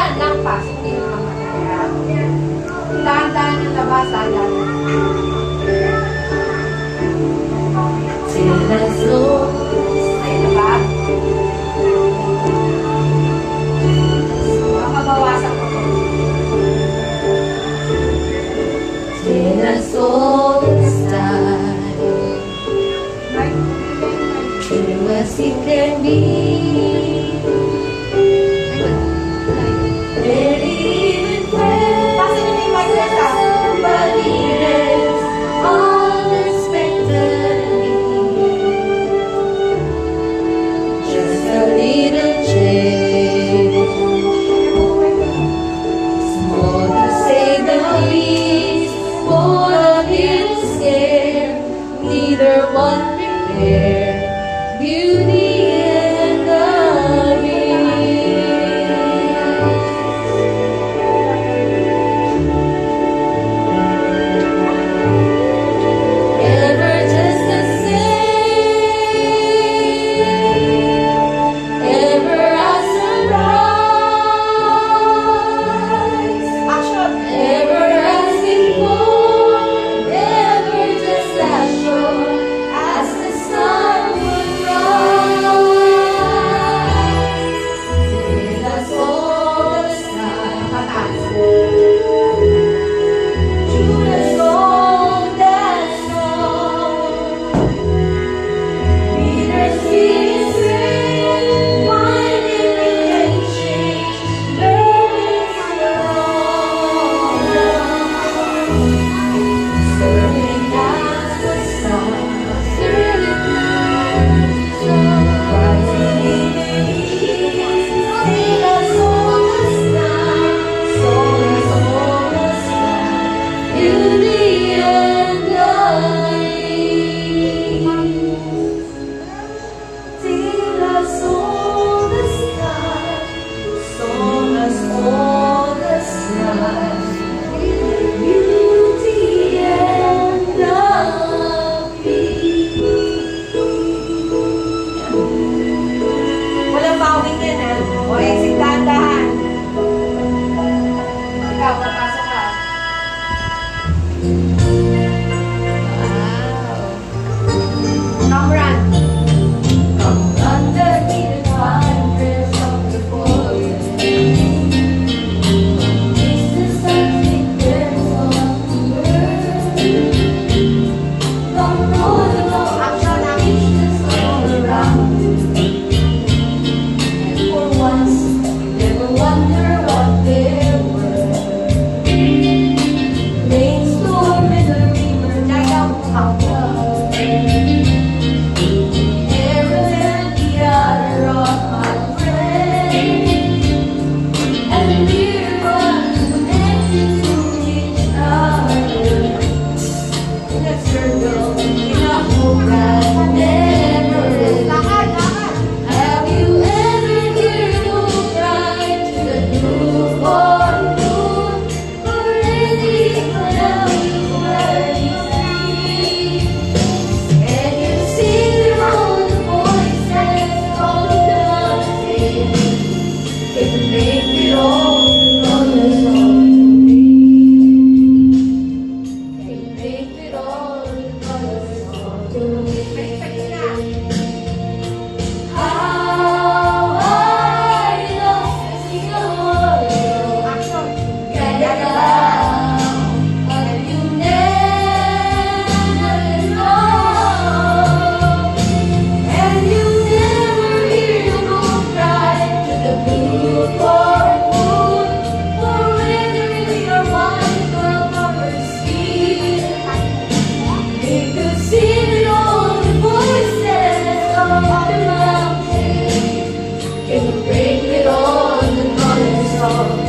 Dahan-dahan lang, pasok din naman mahirap. Dahan-dahan yung labas, dahan-dahan. Ay, diba? Makabawasan ko to. Till I saw the sky, true as it can be. There even Pasin yung may mic na somebody else unexpectedly. Just a little change, small to say the least, for a little scared, neither one prepared. Beauty and the ever just the same, ever a surprise, Action! ever as before, ever just as sure as the sun would rise. Till I saw the sky, true as gold and snow. Bittersweet is rain, finding you can change, learning to grow. Serving as the sun, rising in the east. Till I saw the sky, beauty and the till I saw the sky, beauty and the Walang bawing yan, ha? O, exit dahan-dahan. Ikaw, papasok ka. Cameron. underneath the fires of the forest. This is something there's all Don't know the law, Action, pieces all around. And for once, you never wonder what there were. Rainstorm in the river, Diyan ka, out of There and the other of my friends, and we're connected to each other. Let's circle in a hope that never ends. lakad, lakad. Have you ever heard of right to the blue or moon, or anything else where you see? Can you see the road voices all dancing? It make me all the colors of me. It make me all the colors of me. How I love to see the world. Action. Get around, and you never know, and you never hear the moon cry to the blue or moon, for whether we are one girl or sea. We could see all the voices of the mountain, can break it all the colors of